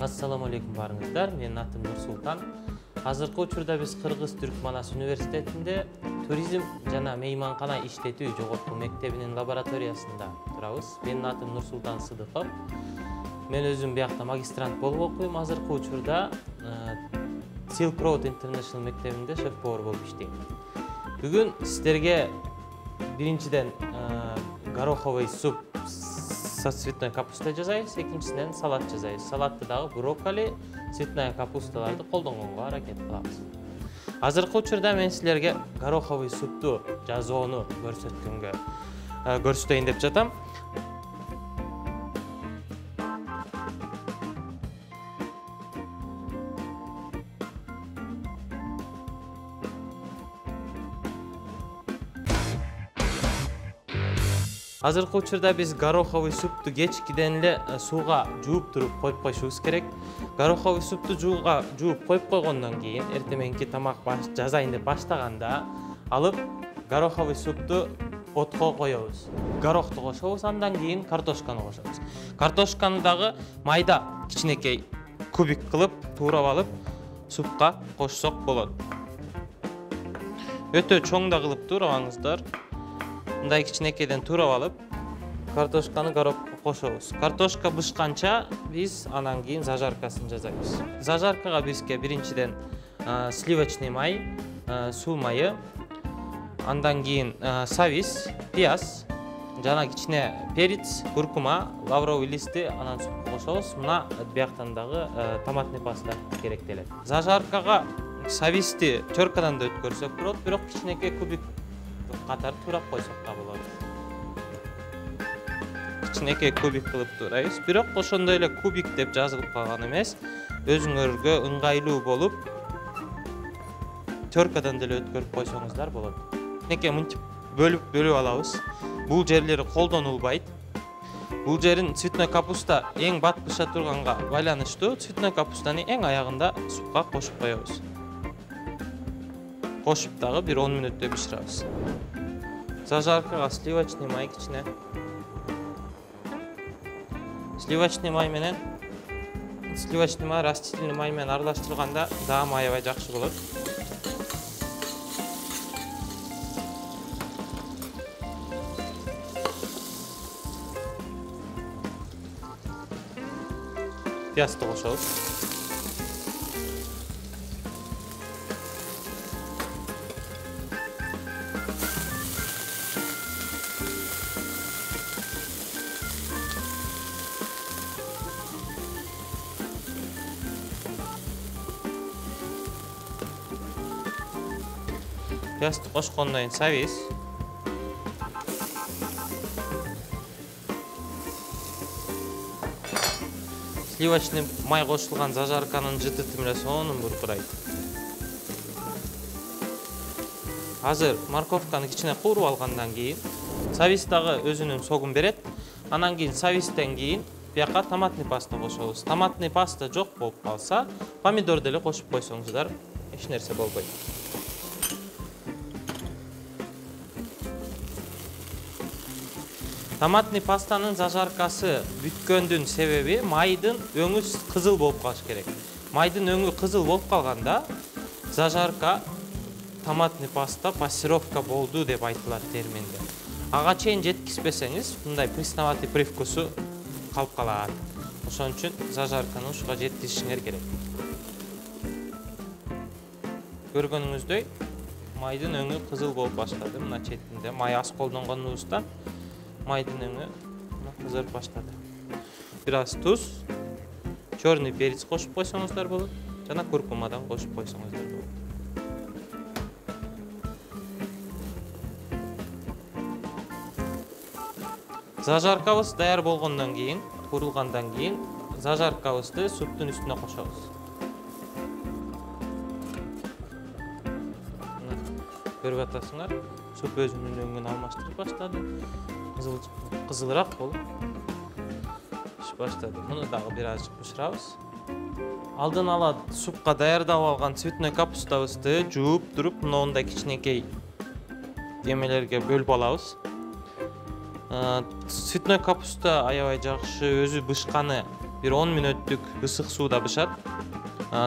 Assalamu алейкум барыңыздар. Менин атым Нурсултан. Азыркы учурда биз Кыргыз-Түрк Манас университетинде туризм жана мейманкана иштетүү жогорку мектебинин лабораториясында турабыз. Менин атым Нурсултан Сыдыков. Мен өзүм биякта магистрант болуп окуйм. Азыркы учурда Silk Road International мектебинде шеф-повар болуп иштейм. Бүгүн сиздерге биринчиден гороховый суп со цветной капустой жасайбыз, экинчисинен салат жасайбыз. Салатты дагы брокколи, цветная капусталарды колдонгонго аракет кылабыз. Азыркы учурда мен силерге гороховый супту жасоону көрсөтөйүн деп жатам. Азыркы учурда биз гороховый супту кечкиден эле сууга жууп туруп коюп коюшубуз керек. Гороховый супту жууп коюп койгондон кийин эртең тамак жасайын деп баштаганда алып гороховый супту отко коебуз. Горохту кошобуз, андан кийин картошканы кошобуз. Картошканы дагы майда кичинекей кубик кылып туурап алып супка кошсок болот. Өтө чоң да кылып туурабаңыздар. Мындай кичинекейден туурап алып, картошканы горохко кошобуз. Картошка бышканча биз анан кийин зажаркасын жасайбыз. Зажаркага бизге биринчиден сливочный май, суу майы, андан кийин савис, пияз, жана кичине перец, куркума, лавровый листи анан супка кошобуз. Мына бияктан дагы томатный паста керектелет. Зажаркага сависти чоркадан да өткөрсөк болот, бирок кичинекей кубик катар туурап койсок да болот. Кичинекей кубик кылып туурайбыз. Бирок ошондой эле кубик деп жазылып калган эмес. Өзүңөргө ыңгайлуу болуп, чоркадан деле өткөрүп койсоңуздар болот. Кичинекей мынтип бөлүп алабыз. Бул жерлери колдонулбайт. Бул жерин цветной капуста эң бат быша турганга байланыштуу, цветной капустаны эң аягында супка кошуп коебуз. Кошуп дагы бир 10 мүнөттөй бышырабыз. Зажаркага сливочный май кичине. Сливочный май растительный май менен аралаштырганда даам аябай жакшы болот. Пиязды кошобуз. Пиязды кошкондон кийин савис. Сливочный май кошулган зажарканын жытыты менен сонун буркурайт. Азыр морковканы кичине кууруп алгандан кийин савис дагы өзүнүн согун берет. Анан кийин савистен кийин бияка томатный паста кошобуз. Томатный паста жок болуп калса, помидор деле кошуп койсоңуздар эч нерсе болбойт. Томатный пастанын зажаркасы бүткөндүн себеби майдын өңү кызыл болуп калыш керек. Майдын өңү кызыл болуп калганда зажарка томатный паста пассировка болду деп айтылат терминде. Ага чейин жеткизбесеңиз, мындай пресноватый привкусу калып калат. Ошон үчүн зажарканы ушуга жеткизишиңер керек. Көргөнүңүздөй майдын өңү кызыл болуп баштады. Мына четинде май аз колдонгонубуздан майдын өңү кызарып баштады. Бир аз туз, черный перец кошуп койсоңуздар болот, жана куркумадан кошуп койсоңуздар болот. Зажаркабыз даяр болгондон кийин, курулгандан кийин зажаркабызды суптун үстүнө кошобуз. Көрүп атасыңар, суп өзүнүн өңүн алмаштырып баштады. Кызылыраак болуп баштады. Муну дагы бир аз бышырабыз. Алдын ала супка даярдап алган цветной капустабызды жууп туруп, мындай кичинекей эмелерге бөлүп алабыз. Цветной капуста аябай жакшы, өзү бышканы bir 10 мүнөттүк ысык сууда бышат.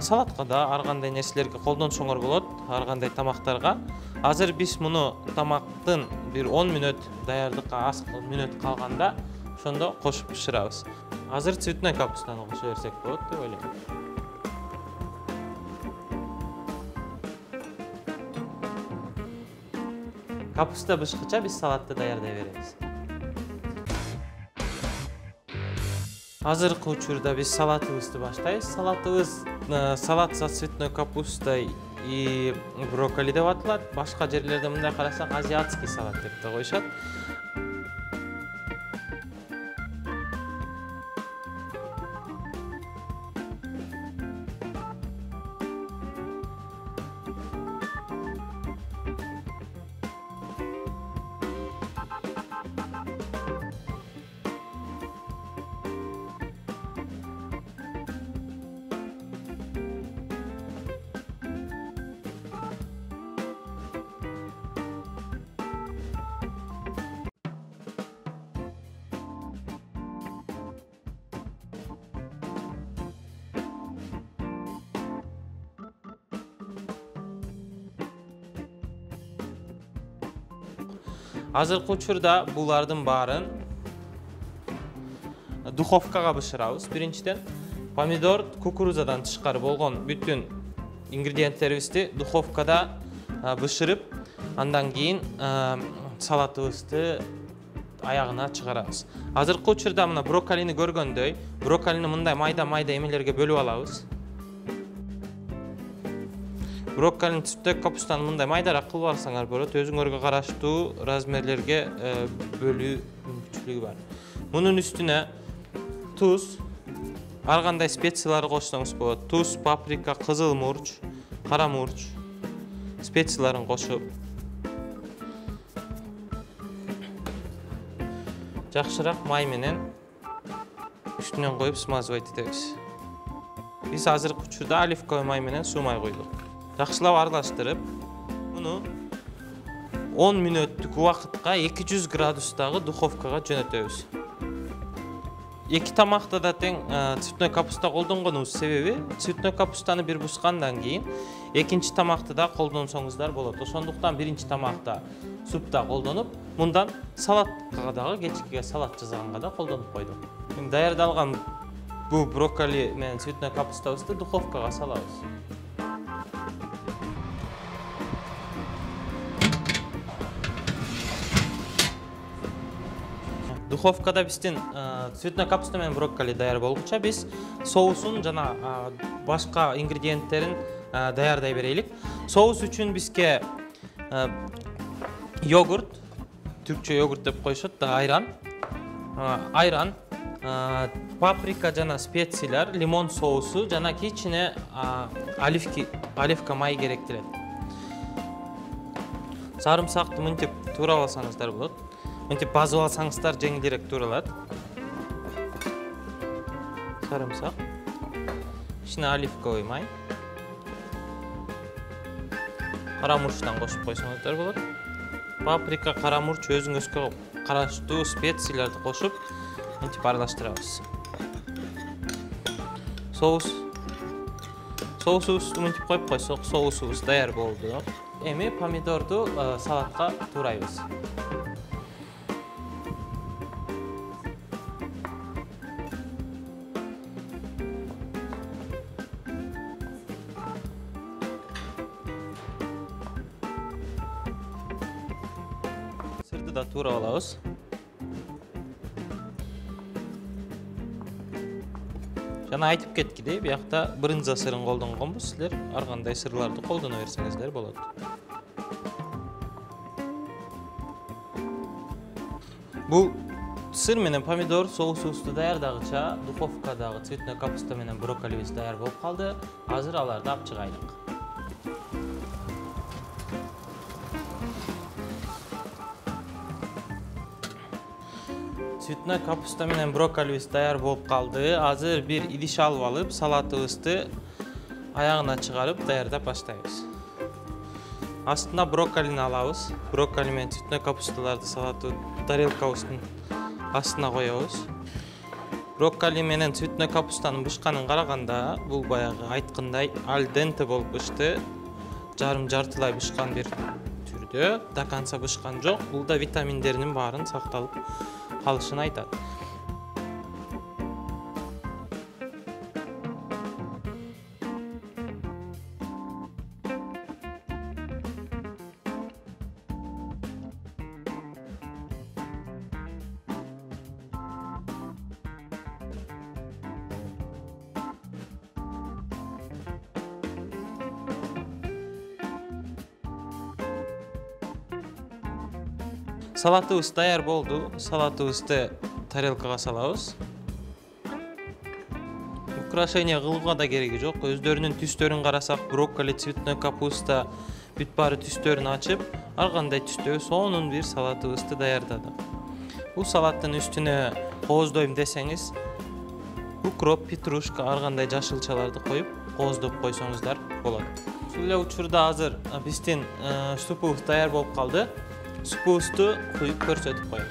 Салатка да ар кандай нерселерге колдонсоңор болот, ар кандай тамактарга. Азыр биз муну тамактын bir 10 мүнөт даярдыкка аз мүнөт калганда ошондо кошуп бышырабыз. Азыр цветной капустаны кошо берсек болот деп ойлойм. Капуста бышкыча биз салатты даярдай беребиз. Азыркы учурда биз салатыбызды баштайбыз. Салатыбыз салат со цветной капустой и брокколи деп аталат. Башка жерлерде мындай карасак азиатский салат деп да коюшат. Азыркы учурда булардын баарын духовкага бышырабыз. Биринчиден помидор, кукурузадан тышкары болгон бүтүн ингредиенттерибизди духовкада бышырып, андан кийин салатыбызды аягына чыгарабыз. Азыркы учурда мына брокколини көргөндөй, брокколини мындай майда-майда эмелерге бөлүп алабыз. Брокколини цветной капустаны мындай майдараак кылып алсаңар болот, өзүңөргө караштуу размерлерге бөлүү мүмкүнчүлүгү бар. Мунун үстүнө туз, ар кандай специялар кошсоңуз болот. Туз, паприка, кызыл мурч, кара мурч специяларын кошуп, жакшыраак май менен үстүнөн коюп смазывать этебиз. Биз азыркы учурда оливковый май менен суу май койдук. Жакшылап аралаштырып, муну 10 мүнөттүк убакытка 200 градустагы духовкага жөнөтөбүз. Эки тамакта да тең цветной капуста колдонгонубуз себеби цветной капустаны бир бускандан кийин экинчи тамакты да колдонсоңуздар болот. Ошондуктан биринчи тамакта супта колдонуп, мындан салатка дагы кечкиге салат жасаганга да колдонуп койдук. Даярдалган бул брокколи менен цветной капустабызды духовкага салабыз. Духовкада биздин цветной капуста менен брокколи даяр болгуча биз соусун жана башка ингредиенттерин даярдай берелик. Соус үчүн бизге йогурт, түркчө йогурт деп коюшат да, айран, паприка жана специялар, лимон соусу жана кичине оливка май керектелет. Сарымсакты мынтип туурап алсаңыздар болот. Мынтип базып алсаңыздар жеңилирээк тууралат. Сарымсак, кичине оливковый май, кара мурчтан кошуп койсоңуздар болот. Паприка, кара мурч өзүңүзгө караштуу специяларды кошуп, мынтип аралаштырабыз. Соусубузду мынтип коюп койсок, соусубуз даяр болду. Эми помидорду салатка туурайбыз. Сырды да туурап алабыз. Жана айтып кеткидей, биякта брынза сырын колдонгонбуз. Силер ар кандай сырларды колдоно берсеңиздер болот. Бул сыр менен помидор соусубузду даярдагыча духовкадагы цветной капуста менен брокколибиз даяр болуп калды. Азыр аларды алып чыгайлык. Цветной капуста менен брокколибиз даяр болуп калды. Азыр бир идиш алып алып, салатыбызды аягына чыгарып даярдап баштайбыз. Астына брокколини алабыз. Брокколи менен цветной капусталарды салаты тарелкабыздын астына коебуз. Брокколи менен цветной капустанын бышканын караганда, бул баягы айткандай аль денте болуп бышты. Жарым-жартылай бышкан бир түрдө, до конца бышкан жок. Бул да витаминдеринин баарын сакталып калышын айтат. Салатыбыз даяр болду. Салатыбызды тарелкага салабыз. Украшение кылууга да кереги жок. Өздөрүнүн түстөрүн карасак, брокколи, цветной капуста бүт баары түстөрүн ачып, ар кандай түстө сонун бир салатыбызды даярдадык. Бул салаттын үстүнө кооздойм десеңиз, укроп, петрушка, ар кандай жашылчаларды коюп, кооздоп койсоңуздар болот. Ушул эле учурда азыр биздин супубуз даяр болуп калды. Супубузду куюп көрсөтүп коем.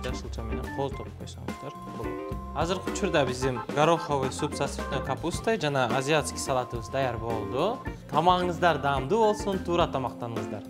Жашылча менен кооздоп койсоңуздар болот. Азыркы учурда биздин гороховый суп со цветной капустой жана азиатский салатыбыз даяр болду. Тамагыңыздар даамдуу болсун, туура тамактаныңыздар.